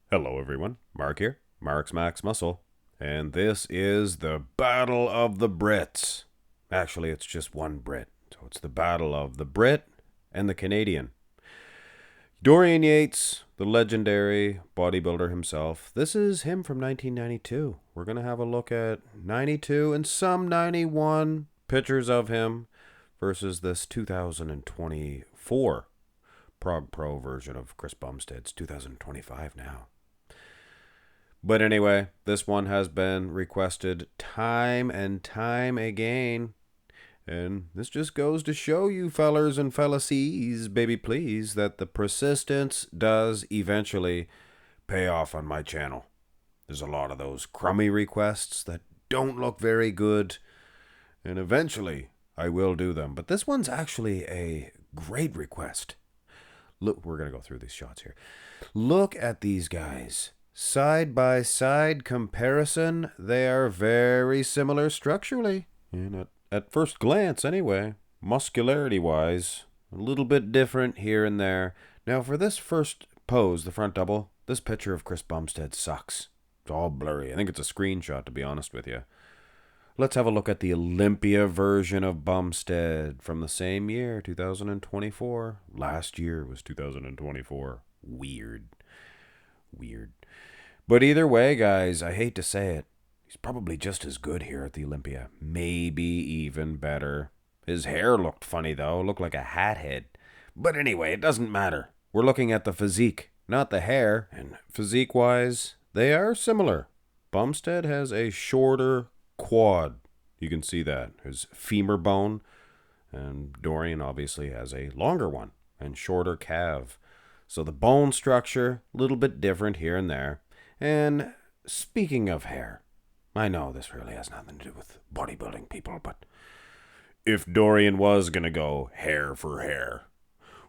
Hello everyone, Mark here, Mark's Max Muscle, and this is the Battle of the Brits. Actually, it's just one Brit, so it's the Battle of the Brit and the Canadian. Dorian Yates, the legendary bodybuilder himself, this is him from 1992. We're going to have a look at 92 and some 91 pictures of him versus this 2024 Prague Pro version of Chris Bumstead's 2025 now. But anyway, this one has been requested time and time again. And this just goes to show you fellers and fellacies, baby please, that the persistence does eventually pay off on my channel. There's a lot of those crummy requests that don't look very good, and eventually I will do them. But this one's actually a great request. Look, we're going to go through these shots here. Look at these guys. Side by side comparison, they are very similar structurally. And at first glance, anyway, muscularity wise, a little bit different here and there. Now, for this first pose, the front double, this picture of Chris Bumstead sucks. It's all blurry. I think it's a screenshot, to be honest with you. Let's have a look at the Olympia version of Bumstead from the same year, 2024. Last year was 2024. Weird. But either way, guys, I hate to say it, he's probably just as good here at the Olympia. Maybe even better. His hair looked funny, though. Looked like a hat head. But anyway, it doesn't matter. We're looking at the physique, not the hair. And physique-wise, they are similar. Bumstead has a shorter quad. You can see that. His femur bone. And Dorian obviously has a longer one and shorter calf. So the bone structure, a little bit different here and there. And speaking of hair, I know this really has nothing to do with bodybuilding, people, but if Dorian was going to go hair for hair,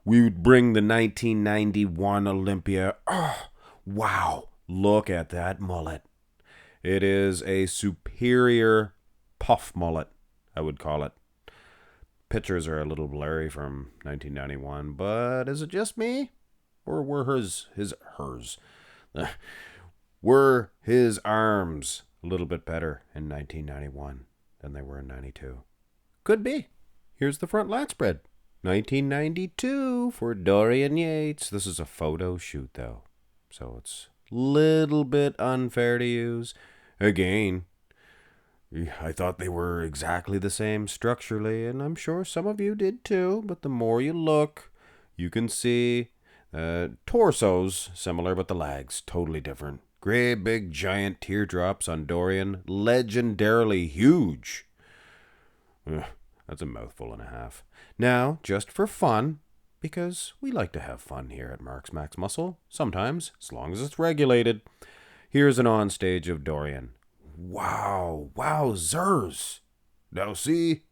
we would bring the 1991 Olympia. Oh, wow, look at that mullet. It is a superior puff mullet, I would call it. Pictures are a little blurry from 1991, but is it just me? Or were hers? Were his arms a little bit better in 1991 than they were in 92? Could be. Here's the front lat spread. 1992 for Dorian Yates. This is a photo shoot, though, so it's a little bit unfair to use. Again, I thought they were exactly the same structurally, and I'm sure some of you did too, but the more you look, you can see torsos similar, but the legs totally different. Great big giant teardrops on Dorian, legendarily huge. That's a mouthful and a half. Now, just for fun, because we like to have fun here at Mark's Max Muscle, sometimes, as long as it's regulated, here's an onstage of Dorian. Wowzers. Now see,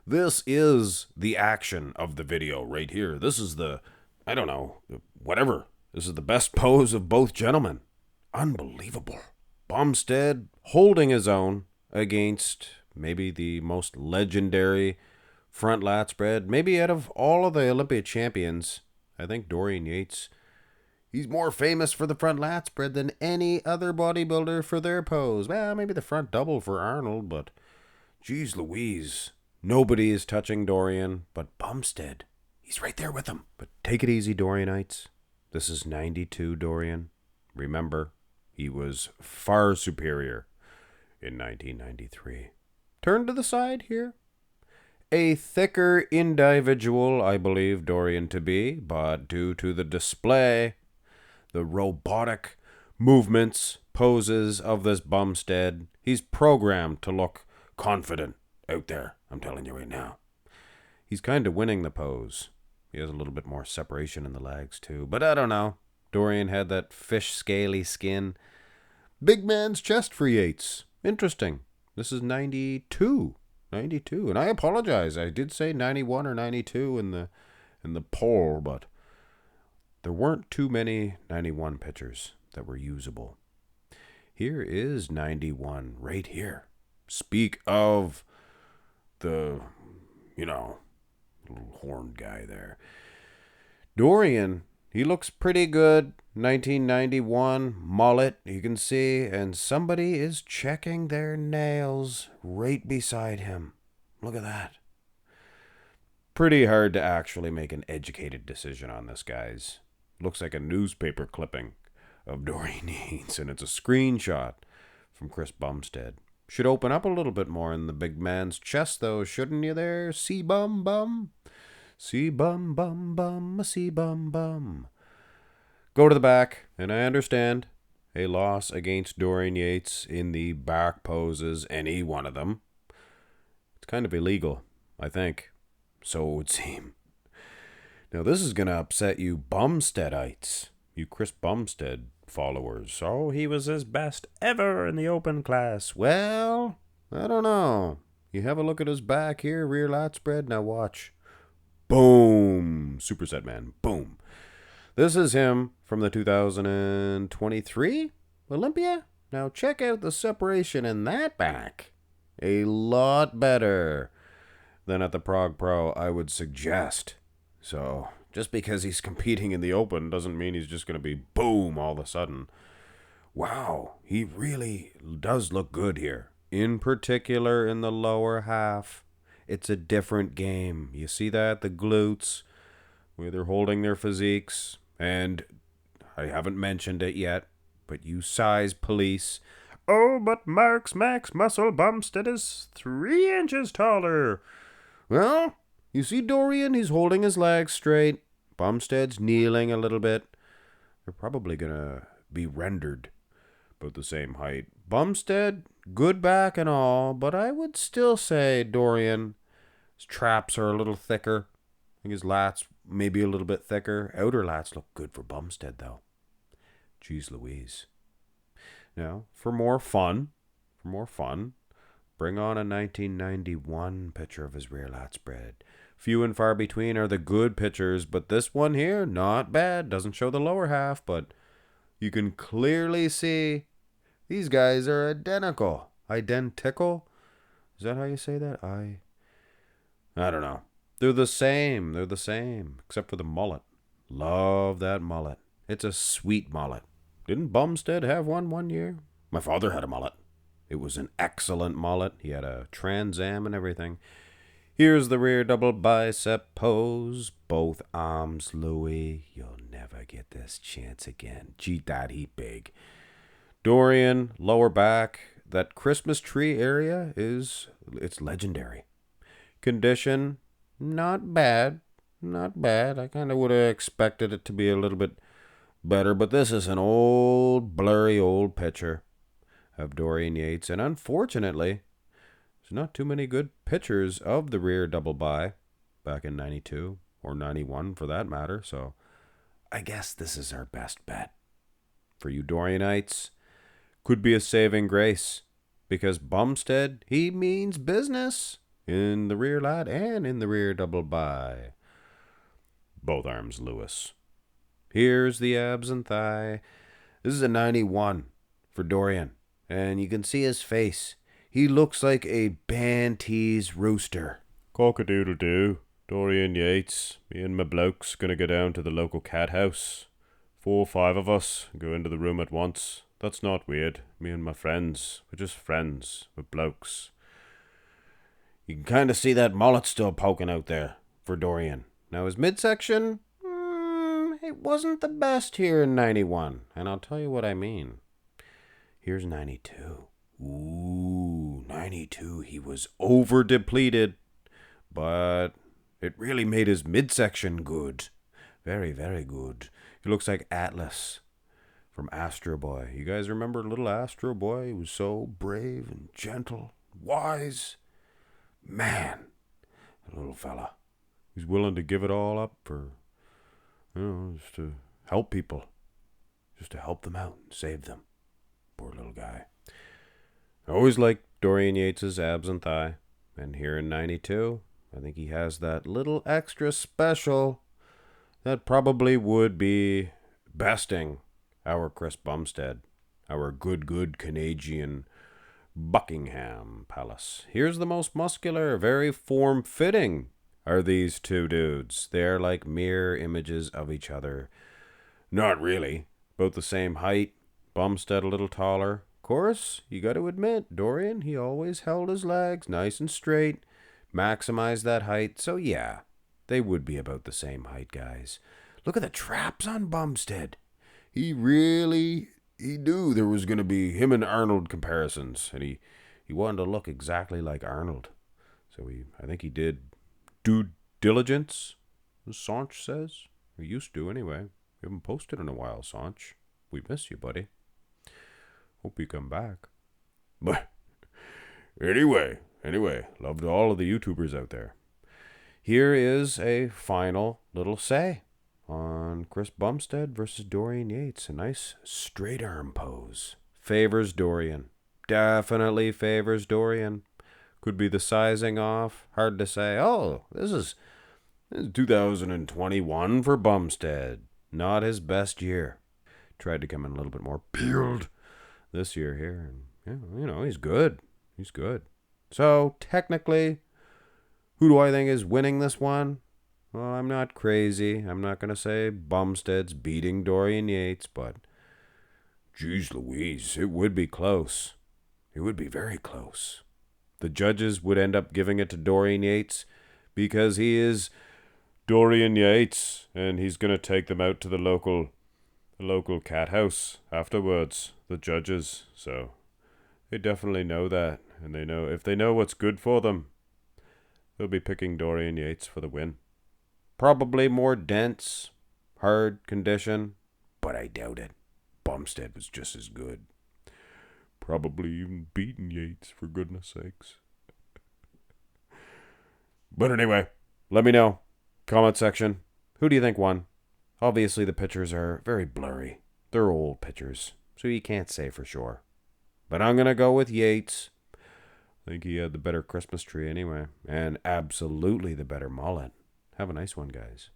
this is the action of the video right here. This is the, I don't know, whatever. This is the best pose of both gentlemen. Unbelievable. Bumstead holding his own against maybe the most legendary front lat spread. Maybe out of all of the Olympia champions, I think Dorian Yates, he's more famous for the front lat spread than any other bodybuilder for their pose. Well, maybe the front double for Arnold, but geez Louise, nobody is touching Dorian but Bumstead. He's right there with him. But take it easy, Dorianites. This is 92 Dorian. Remember, he was far superior in 1993. Turn to the side here. A thicker individual, I believe Dorian to be, but due to the display, the robotic movements, poses of this Bumstead, he's programmed to look confident out there. I'm telling you right now. He's kind of winning the pose. He has a little bit more separation in the legs too, but I don't know. Dorian had that fish scaly skin. Big man's chest for Yates. Interesting. This is 92. 92. And I apologize. I did say 91 or 92 in the poll, but there weren't too many 91 pictures that were usable. Here is 91 right here. Speak of the, little horned guy there. Dorian, He looks pretty good. 1991, mullet, you can see, and somebody is checking their nails right beside him. Look at that. Pretty hard to actually make an educated decision on this, guys. Looks like a newspaper clipping of Dorian Yates, and it's a screenshot from Chris Bumstead. Should open up a little bit more in the big man's chest, though, shouldn't you there? See bum bum? See bum bum bum, see bum bum. Go to the back, and I understand a loss against Dorian Yates in the back poses, any one of them. It's kind of illegal, I think. So it would seem. Now this is going to upset you Bumsteadites, you Chris Bumstead followers. Oh, he was his best ever in the open class. Well, I don't know. You have a look at his back here, rear lat spread. Now watch. Boom. Superset man. Boom. This is him from the 2023 Olympia. Now check out the separation in that back. A lot better than at the Prague Pro, I would suggest. So, just because he's competing in the open doesn't mean he's just going to be boom all of a sudden. Wow, he really does look good here. In particular, in the lower half. It's a different game. You see that? The glutes, where they're holding their physiques. And I haven't mentioned it yet, but you size police. Oh, but Mark's max muscle Bumstead is 3 inches taller. Well, you see Dorian, he's holding his legs straight. Bumstead's kneeling a little bit. They're probably going to be rendered about the same height. Bumstead, good back and all, but I would still say Dorian, his traps are a little thicker. I think his lats maybe a little bit thicker. Outer lats look good for Bumstead, though. Jeez Louise. Now, for more fun, bring on a 1991 picture of his rear lat spread. Few and far between are the good pictures, but this one here, not bad. Doesn't show the lower half, but you can clearly see these guys are identical. Identical? Is that how you say that? I don't know. They're the same, except for the mullet. Love that mullet. It's a sweet mullet. Didn't Bumstead have one year? My father had a mullet. It was an excellent mullet. He had a Trans Am and everything. Here's the rear double bicep pose. Both arms, Louis. You'll never get this chance again. Gee, that he big. Dorian, lower back. That Christmas tree area it's legendary. Condition, not bad. I kind of would have expected it to be a little bit better, but this is an old, blurry old picture of Dorian Yates, and unfortunately, there's not too many good pictures of the rear double bi back in 92 or 91 for that matter, so I guess this is our best bet. For you Dorianites, could be a saving grace, because Bumstead, he means business in the rear lat and in the rear double bi. Both arms, Lewis. Here's the abs and thigh. This is a 91 for Dorian, and you can see his face. He looks like a Bantees rooster. Cock-a-doodle-doo. Dorian Yates. Me and my blokes gonna go down to the local cat house. 4 or 5 of us go into the room at once. That's not weird. Me and my friends. We're just friends. We're blokes. You can kind of see that mullet still poking out there for Dorian. Now his midsection, it wasn't the best here in 91. And I'll tell you what I mean. Here's 92. Ooh, 92. He was over-depleted. But it really made his midsection good. Very, very good. He looks like Atlas from Astro Boy. You guys remember little Astro Boy? He was so brave and gentle, wise. Man, that little fella. He's willing to give it all up for, just to help people. Just to help them out and save them. Poor little guy. I always liked Dorian Yates' abs and thigh. And here in 92, I think he has that little extra special that probably would be besting our Chris Bumstead, our good Canadian Buckingham Palace. Here's the most muscular, very form-fitting are these two dudes. They're like mirror images of each other. Not really. Both the same height. Bumstead a little taller. Of course, you got to admit, Dorian, he always held his legs nice and straight, maximized that height. So yeah, they would be about the same height, guys. Look at the traps on Bumstead. He knew there was going to be him and Arnold comparisons, and he wanted to look exactly like Arnold. So I think he did due diligence, as Sanch says. We used to, anyway. We haven't posted in a while, Sanch. We miss you, buddy. Hope you come back. But anyway, love to all of the YouTubers out there. Here is a final little say on Chris Bumstead versus Dorian Yates. A nice straight arm pose. Favors Dorian. Definitely favors Dorian. Could be the sizing off. Hard to say. Oh, this is 2021 for Bumstead. Not his best year. Tried to come in a little bit more peeled this year here. And, yeah, he's good. He's good. So, technically, who do I think is winning this one? Well, I'm not crazy. I'm not going to say Bumstead's beating Dorian Yates, but geez Louise, it would be close. It would be very close. The judges would end up giving it to Dorian Yates because he is Dorian Yates, and he's going to take them out to the local cat house afterwards, the judges. So they definitely know that, and they know if they know what's good for them, they'll be picking Dorian Yates for the win. Probably more dense, hard condition, but I doubt it. Bumstead was just as good. Probably even beaten Yates, for goodness sakes. But anyway, let me know. Comment section. Who do you think won? Obviously, the pictures are very blurry. They're old pictures, so you can't say for sure. But I'm going to go with Yates. I think he had the better Christmas tree anyway, and absolutely the better mullet. Have a nice one, guys.